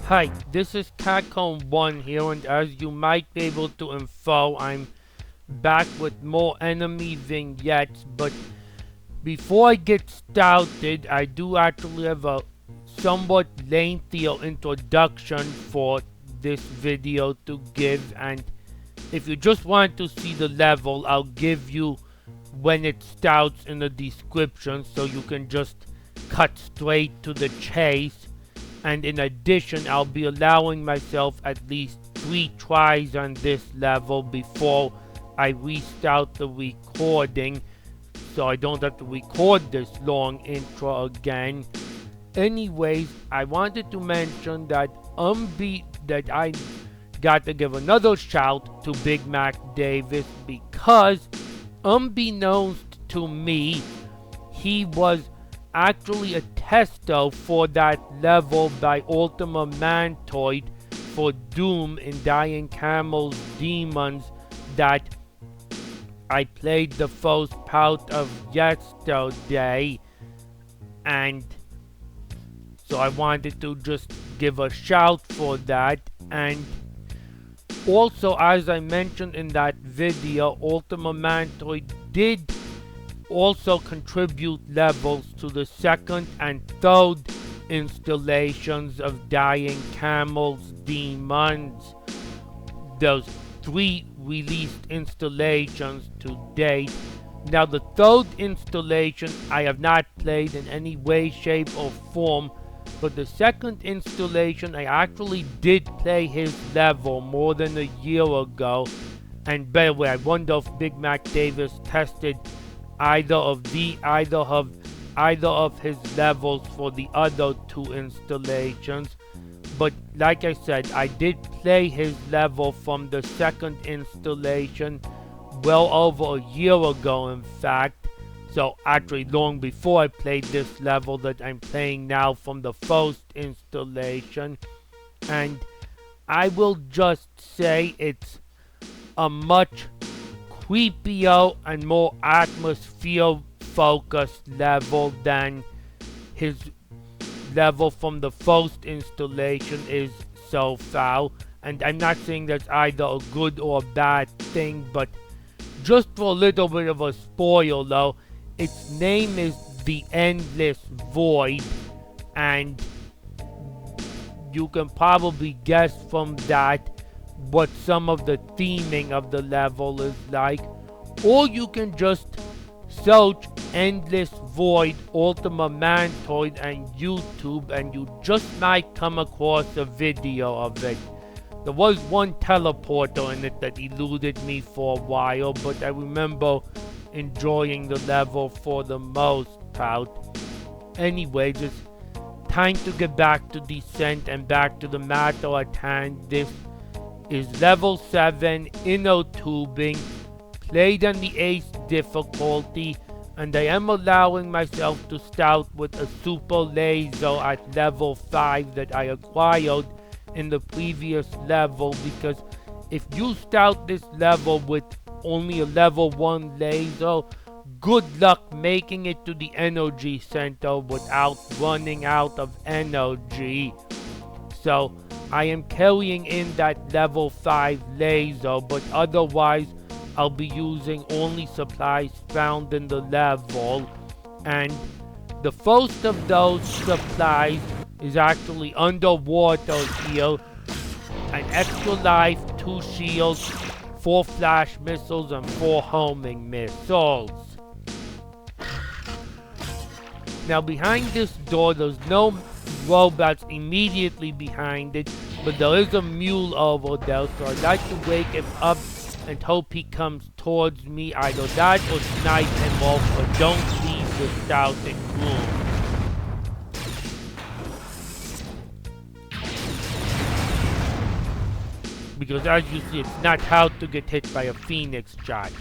Hi, this is Catcomb1 here, and as you might be able to infer, I'm back with more enemy vignettes, but before I get started, I do actually have a somewhat lengthier introduction for this video to give, and if you just want to see the level, I'll give you when it starts in the description, so you can just cut straight to the chase. And in addition, I'll be allowing myself at least 3 tries on this level before I restart the recording, so I don't have to record this long intro again. Anyways, I wanted to mention that I got to give another shout to Big Mac Davis, because unbeknownst to me, he was actually a tester for that level by Ultima Mantoid for Doom in Dying Camel's Demons that I played the first part of yesterday, and so I wanted to just give a shout for that. And also, as I mentioned in that video, Ultima Mantoid did also contribute levels to the second and third installations of Dying Camel's Demons. Those 3 released installations to date. Now the third installation I have not played in any way, shape or form, but the second installation I actually did play his level more than a year ago. And by the way, I wonder if Big Mac Davis tested either of his levels for the other 2 installations. But like I said, I did play his level from the second installation well over a year ago, in fact. So actually long before I played this level that I'm playing now from the first installation. And I will just say it's a much creepier and more atmosphere-focused level than his level from the first installation is so far. And I'm not saying that's either a good or a bad thing, but just for a little bit of a spoiler, its name is The Endless Void, and you can probably guess from that what some of the theming of the level is like. Or you can just search Endless Void Ultima Mantoid on YouTube and you just might come across a video of it. There was one teleporter in it that eluded me for a while, but I remember enjoying the level for the most part. Anyway, it's time to get back to Descent and back to the matter at hand. This is level 7, Inner Tubing, played on the Ace difficulty, and I am allowing myself to start with a super laser at level 5 that I acquired in the previous level, because if you start this level with only a level 1 laser, good luck making it to the energy center without running out of energy. So I am carrying in that level 5 laser, but otherwise I'll be using only supplies found in the level. And the first of those supplies is actually underwater here. An extra life, 2 shields, 4 flash missiles, and 4 homing missiles. Now behind this door, there's no robots immediately behind it, but there is a mule over there, so I'd like to wake him up and hope he comes towards me. Either that or snipe him off, but don't leave the starting room. Because as you see, it's not hard to get hit by a phoenix shot.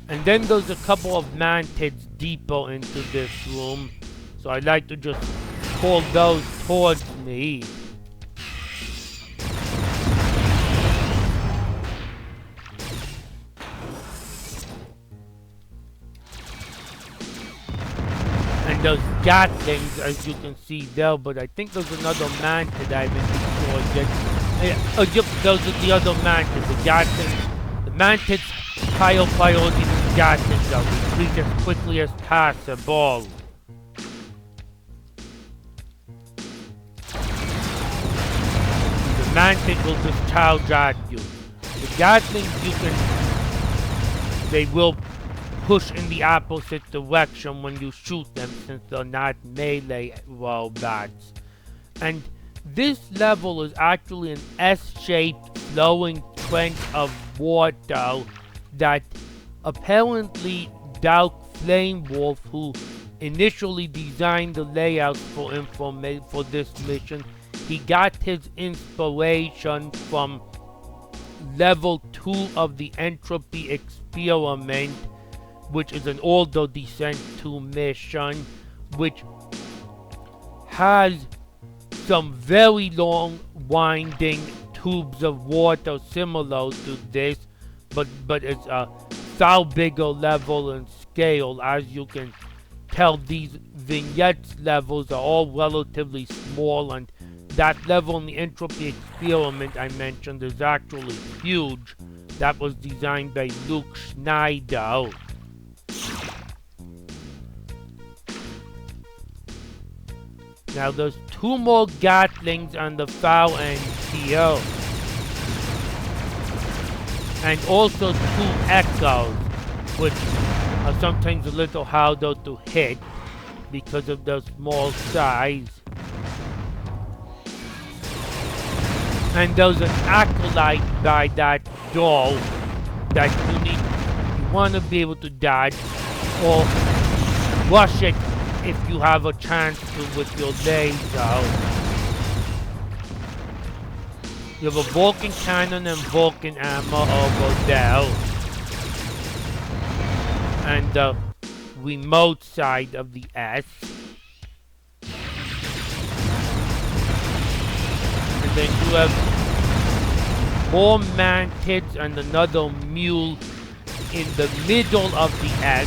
And then there's a couple of mantids deeper into this room, so I'd like to just pull those towards me. And those gatlings, as you can see there, but I think there's another mantid I haven't before it gets... yep, those are the other mantids. The Gatlings... The mantids higher priority than the Gatlings are. Retreat as quickly as possible. The mantid will just charge at you. The Gatlings, you can... They will push in the opposite direction when you shoot them, since they're not melee robots. And this level is actually an S-shaped flowing trench of water that apparently Dark Flame Wolf, who initially designed the layout for this mission, he got his inspiration from level 2 of the Entropy Experiment, which is an older Descent 2 mission, which has some very long winding tubes of water similar to this, but it's a far bigger level and scale. As you can tell, these Vignettes levels are all relatively small, and that level in the Entropy Experiment I mentioned is actually huge. That was designed by Luke Schneider. Now there's 2 more Gatlings on the far end here. And also 2 Echoes, which are sometimes a little harder to hit because of their small size. And there's an Acolyte by that door that you want to be able to dodge or rush it if you have a chance to with your laser. You have a Vulcan cannon and Vulcan armor over there. And the remote side of the S. And then you have more mantids and another mule in the middle of the S.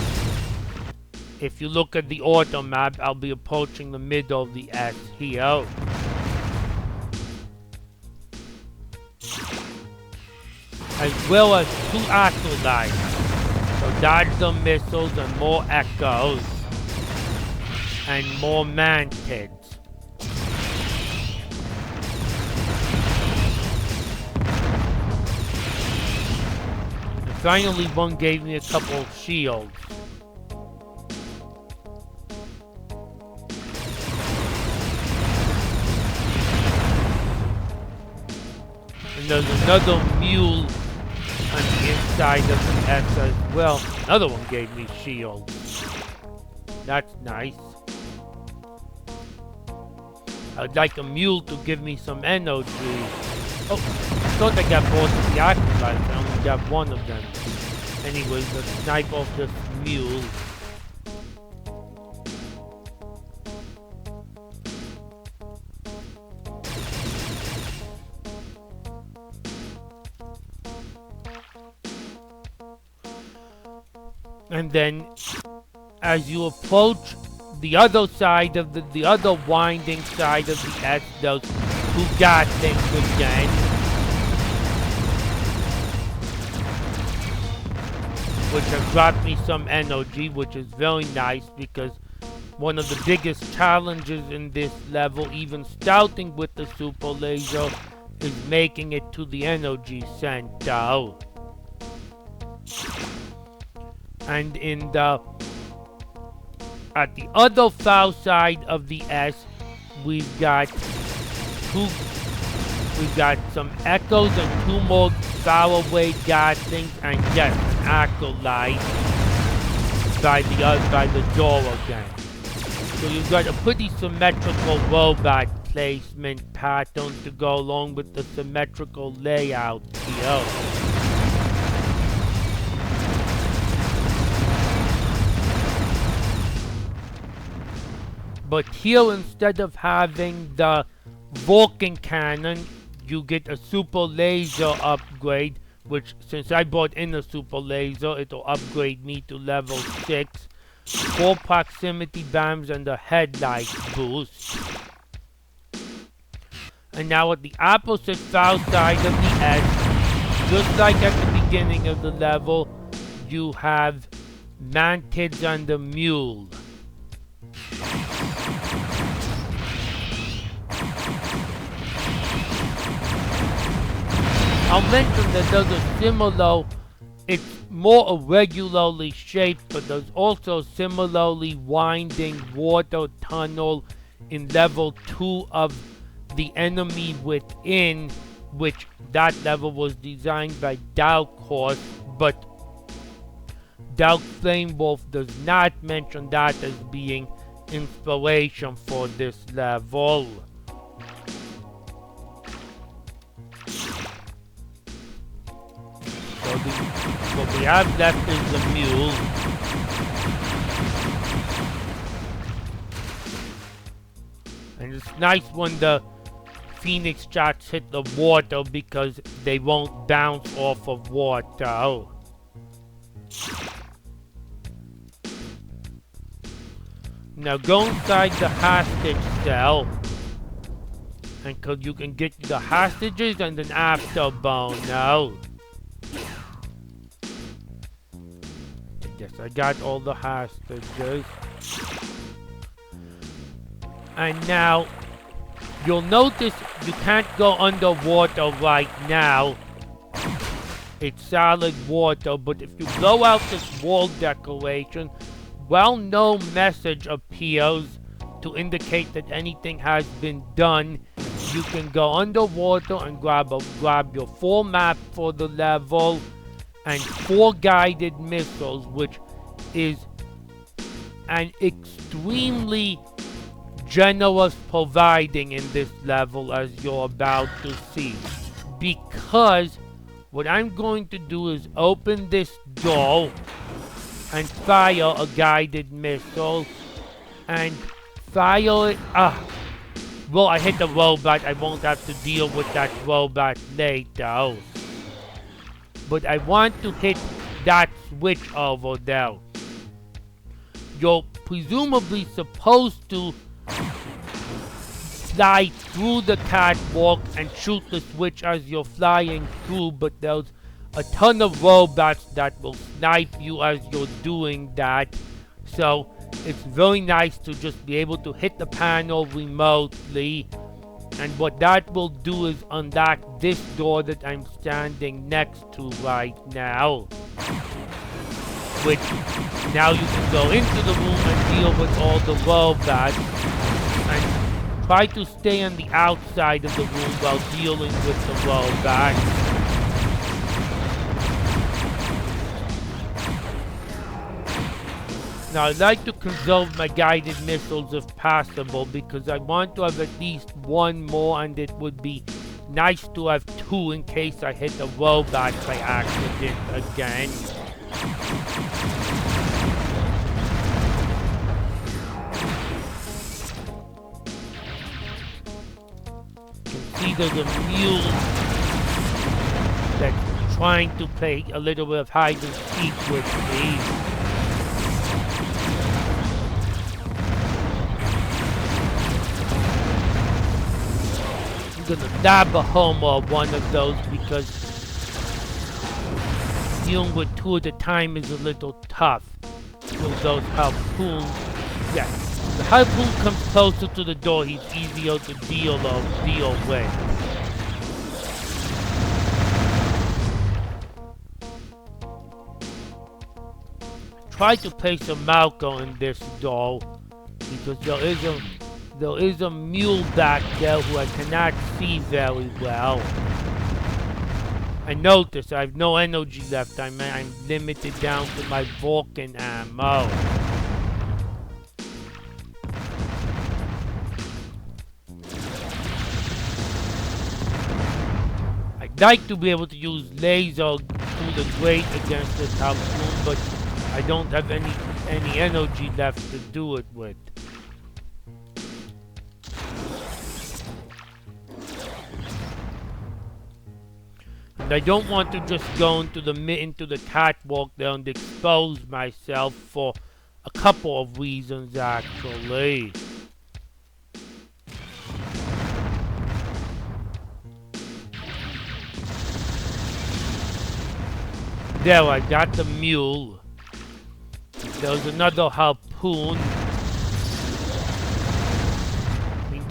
If you look at the auto map, I'll be approaching the middle of the S here. As well as 2 acolytes. So dodge the missiles and more echoes. And more mantids. And finally, one gave me a couple of shields. And there's another mule on the inside of the S as well. Another one gave me shields. That's nice. I'd like a mule to give me some energy. Oh, I thought I got both of the acolytes. I only got one of them. Anyways, let's snipe off this mule. And then, as you approach the other side of the other winding side of the S, those who got things again. Which have dropped me some energy, which is very nice because one of the biggest challenges in this level, even starting with the super laser, is making it to the energy center. And in the at the other far side of the S, we've got some echoes and 2 more faraway Gatlings and yes, an acolyte by the door again. So you've got a pretty symmetrical robot placement pattern to go along with the symmetrical layout here. But here, instead of having the Vulcan cannon, you get a super laser upgrade, which since I brought in a super laser, it'll upgrade me to level 6. 4 proximity bombs and a headlight boost. And now at the opposite south side of the edge, just like at the beginning of the level, you have Mantids and the Mule. I'll mention that there's a similar, it's more irregularly shaped, but there's also a similarly winding water tunnel in level 2 of the Enemy Within, which that level was designed by Dark Horse, but Dark Flame Wolf does not mention that as being inspiration for this level. So what we have left is the Mule. And it's nice when the Phoenix shots hit the water because they won't bounce off of water. Now go inside the hostage cell, and you can get the hostages and an afterbone now. Yes, I got all the hostages. And now, you'll notice you can't go underwater right now. It's solid water, but if you blow out this wall decoration, well-known message appears to indicate that anything has been done. You can go underwater and grab your full map for the level and 4 guided missiles, which is an extremely generous providing in this level, as you're about to see. Because what I'm going to do is open this door and fire a guided missile and fire it. Well, I hit the robot. I won't have to deal with that robot later. But I want to hit that switch over there. You're presumably supposed to fly through the catwalk and shoot the switch as you're flying through, but there's a ton of robots that will snipe you as you're doing that. So it's very nice to just be able to hit the panel remotely. And what that will do is unlock this door that I'm standing next to right now. Which now you can go into the room and deal with all the robots. And try to stay on the outside of the room while dealing with the robots. Now I'd like to conserve my guided missiles if possible, because I want to have at least one more, and it would be nice to have 2 in case I hit a robot by accident again. You can see there's a mule that's trying to play a little bit of hide and seek with me. I'm gonna nab a home or one of those because dealing with 2 at a time is a little tough. With those harpoons, yes. The harpoon comes closer to the door, he's easier to deal with. Try to place a marker in this door because there is a mule back there who I cannot see very well. I notice I have no energy left. I'm limited down to my Vulcan ammo. I'd like to be able to use laser through the grate against this harpoon, but I don't have any energy left to do it with. And I don't want to just go into the catwalk there and expose myself for a couple of reasons, actually. There, I got the mule. There was another harpoon. I mean,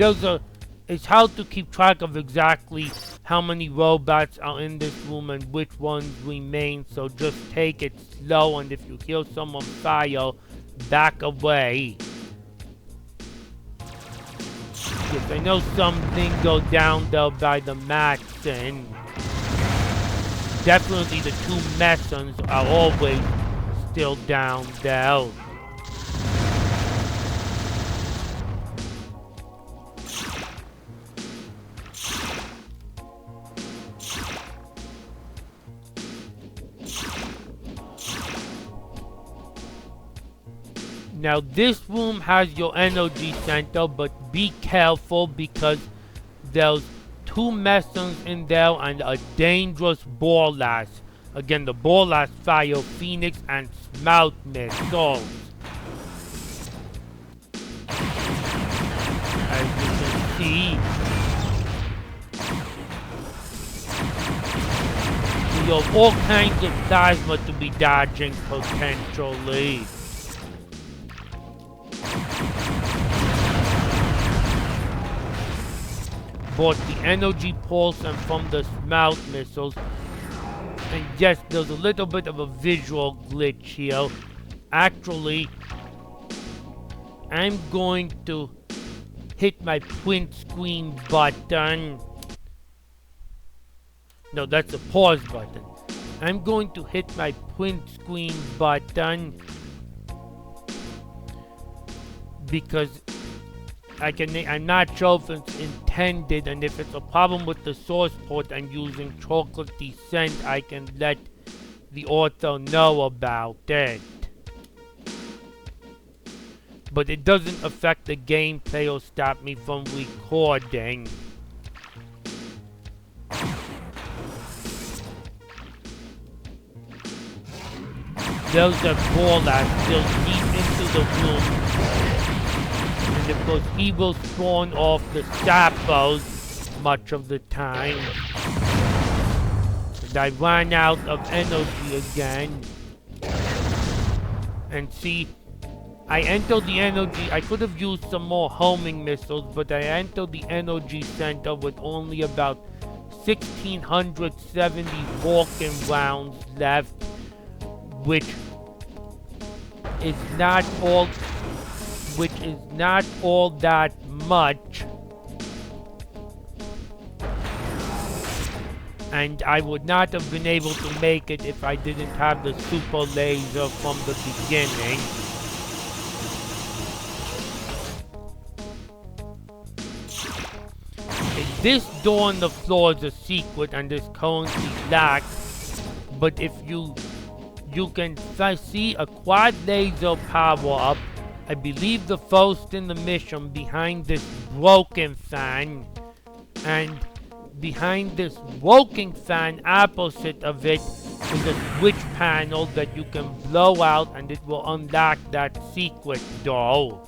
it's hard to keep track of exactly how many robots are in this room and which ones remain, so just take it slow, and if you hear someone fire, back away. Yes, I know something go down there by the Maxon. Definitely the two Messons are always still down there. Now this room has your energy center, but be careful because there's two Messons in there and a dangerous Borlas. Again, the Borlas fire Phoenix and Smart missiles. As you can see, you have all kinds of plasma to be dodging potentially. Bought the energy pulse and from the Smart missiles. And yes, there's a little bit of a visual glitch here. Actually, I'm going to hit my print screen button. No, that's a pause button. I'm going to hit my print screen button because I'm not sure if it's intended, and if it's a problem with the source port and using chocolatey scent, I can let the author know about it. But it doesn't affect the gameplay or stop me from recording. There's a ball that's still deep into the room. And of course he will spawn off the sapos much of the time. And I ran out of energy again. And see, I entered the energy, I could have used some more homing missiles, but I entered the energy center with only about 1,670 Vulcan rounds left, which is not all that much. And I would not have been able to make it if I didn't have the super laser from the beginning. This door on the floor is a secret and is currently locked, but if you can see a quad laser power up, I believe the first in the mission, behind this broken fan, and behind this working fan opposite of it is a switch panel that you can blow out and it will unlock that secret door.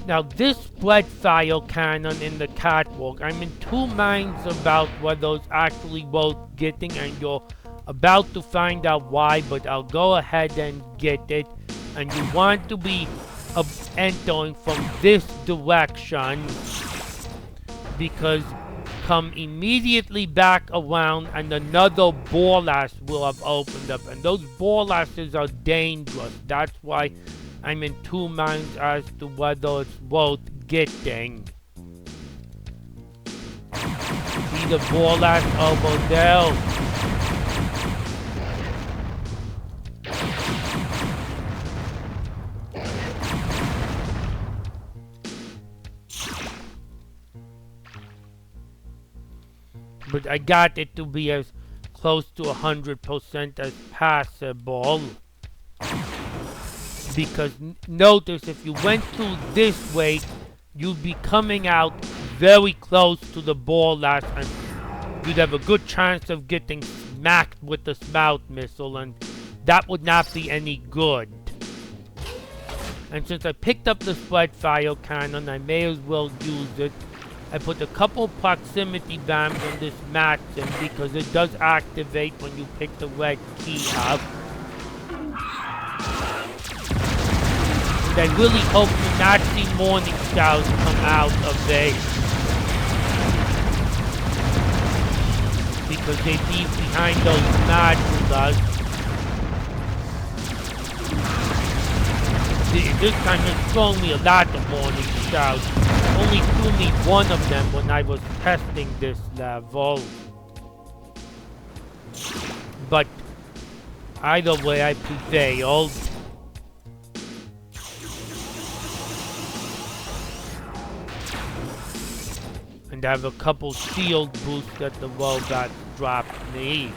Now this spread fire cannon in the catwalk, I'm in two minds about whether it's actually worth getting, and you're about to find out why, but I'll go ahead and get it. And you want to be entering from this direction, because come immediately back around and another Borlas will have opened up, and those Borlases are dangerous. That's why I'm in two minds as to whether it's worth getting. See the Borlas over there? But I got it to be as close to 100% as possible. Because notice, if you went through this way, you'd be coming out very close to the Borlas, and you'd have a good chance of getting smacked with the Smart missile, and that would not be any good. And since I picked up the spread fire cannon, I may as well use it. I put a couple proximity bombs on this Maxim because it does activate when you pick the red key up. And I really hope to not see morning stars come out of it, because they leave behind those modulas. This time it's showing me a lot of morning stars. Only threw me one of them when I was testing this level. But either way, I prevailed. And I have a couple shield boosts that the robot dropped me.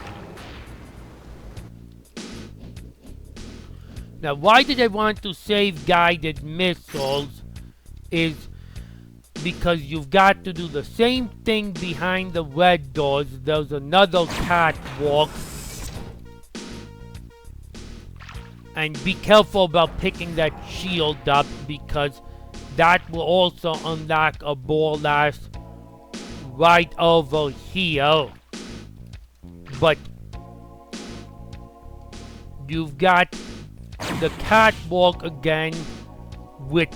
Now, why did I want to save guided missiles is because you've got to do the same thing behind the red doors. There's another catwalk. And be careful about picking that shield up, because that will also unlock a Borlash right over here. But you've got the catwalk again with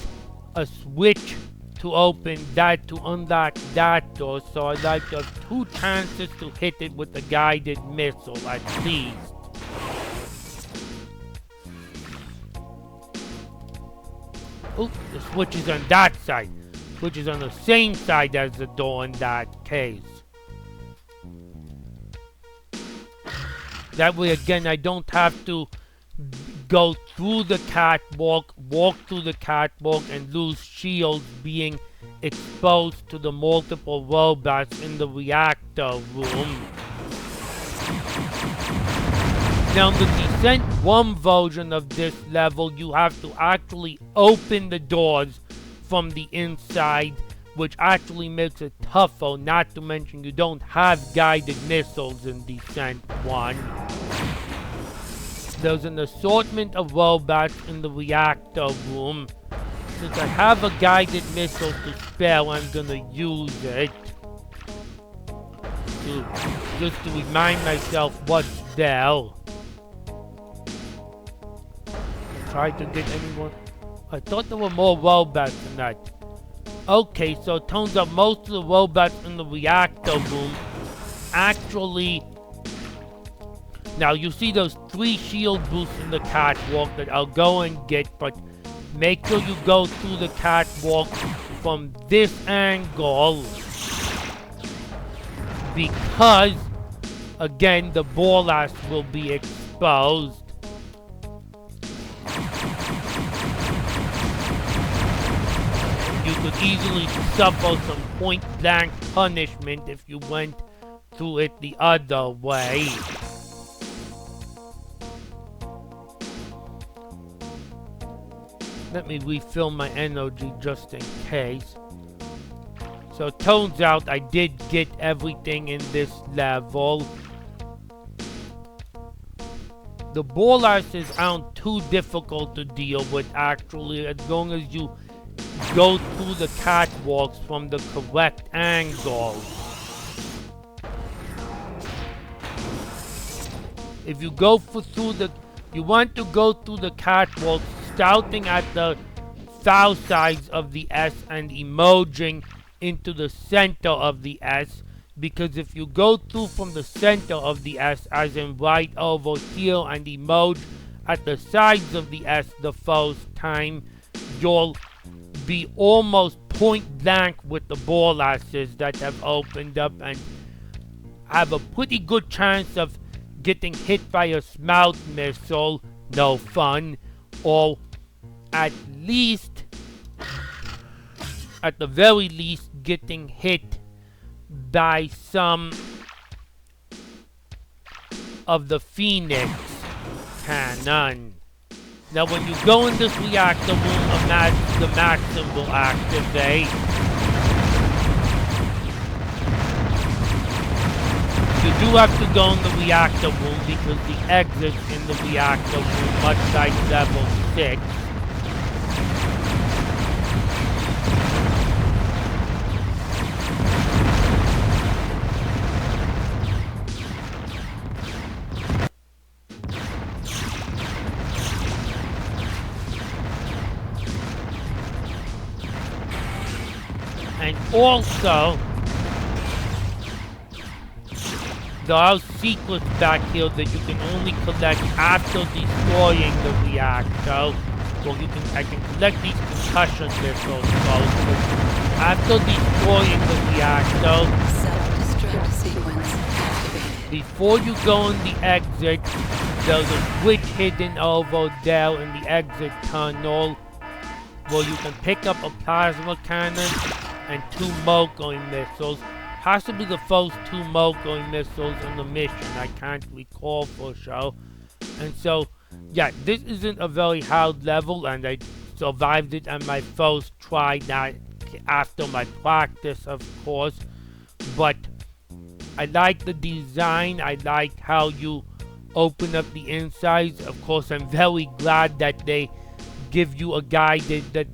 a switch to open that to unlock that door, so I'd like to have 2 chances to hit it with a guided missile at least. Oh, the switch is on that side, which is on the same side as the door in that case. That way again I don't have to go through the catwalk, walk through the catwalk, and lose shields being exposed to the multiple robots in the reactor room. Now, in the Descent 1 version of this level, you have to actually open the doors from the inside, which actually makes it tougher, not to mention you don't have guided missiles in Descent 1. There's an assortment of robots in the reactor room. Since I have a guided missile to spare, I'm gonna use it. Just to remind myself what's there. Try to get anyone. I thought there were more robots than that. Okay, so it turns out most of the robots in the reactor room actually... Now, you see those 3 shield boosts in the catwalk that I'll go and get, but make sure you go through the catwalk from this angle. Because, again, the Borlash will be exposed. You could easily suffer some point-blank punishment if you went through it the other way. Let me refill my energy just in case. So it turns out I did get everything in this level. The Borlashes aren't too difficult to deal with actually, as long as you go through the catwalks from the correct angle. If you go through the... You want to go through the catwalks starting at the south sides of the S and emerging into the center of the S, because if you go through from the center of the S, as in right over here, and emerge at the sides of the S the first time, you'll be almost point blank with the Borlashes that have opened up and have a pretty good chance of getting hit by a Smout missile, no fun, or at the very least, getting hit by some of the Phoenix cannon. Now, when you go in this reactor room, the Maxim will activate. You do have to go in the reactor room because the exits in the reactor room, much like level 6. And also, there are secrets back here that you can only collect after destroying the reactor. Well, I can collect these concussion missiles first, but after destroying the reactor, self-destruct sequence activated. Before you go in the exit, there's a switch hidden over there in the exit tunnel where you can pick up a plasma cannon and 2 Mokoi missiles. Possibly the first 2 Mokoi missiles in the mission. I can't recall for sure. And so, yeah, this isn't a very hard level, and I survived it on my first try, not after my practice, of course. But I like the design. I like how you open up the insides. Of course, I'm very glad that they give you a guided, that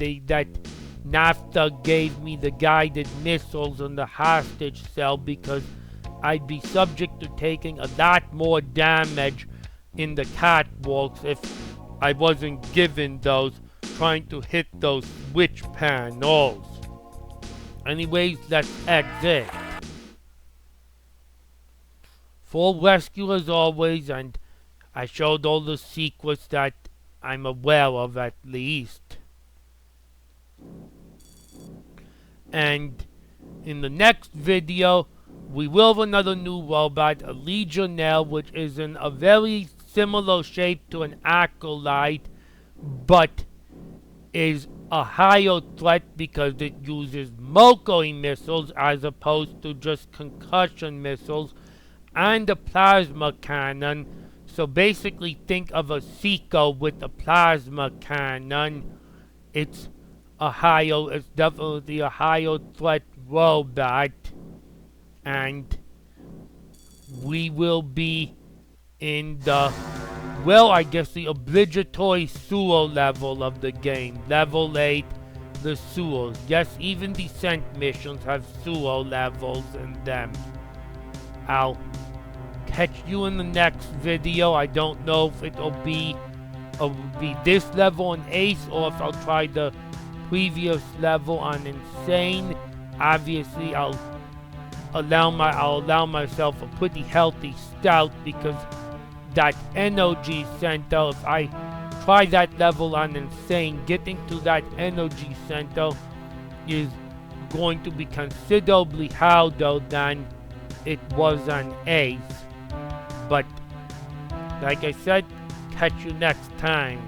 NAFTA gave me the guided missiles in the hostage cell, because I'd be subject to taking a lot more damage in the catwalks if I wasn't given those, trying to hit those switch panels. Anyways, let's exit. Full rescue as always, and I showed all the secrets that I'm aware of, at least. And in the next video, we will have another new robot, a Legionnaire, which is in a very similar shape to an Acolyte, but is a higher threat because it uses Mokoi missiles as opposed to just concussion missiles and a plasma cannon. So basically think of a Seiko with a plasma cannon. It's definitely a higher threat robot, and we will be in the, well, I guess the obligatory sewer level of the game, level 8, the sewers. Yes, even descent missions have sewer levels in them. I'll catch you in the next video. I don't know if it'll be this level on Ace, or if I'll try the previous level on Insane. Obviously, I'll allow myself a pretty healthy stout, because that energy center, if I try that level on Insane, getting to that energy center is going to be considerably harder than it was on Ace. But like I said, catch you next time.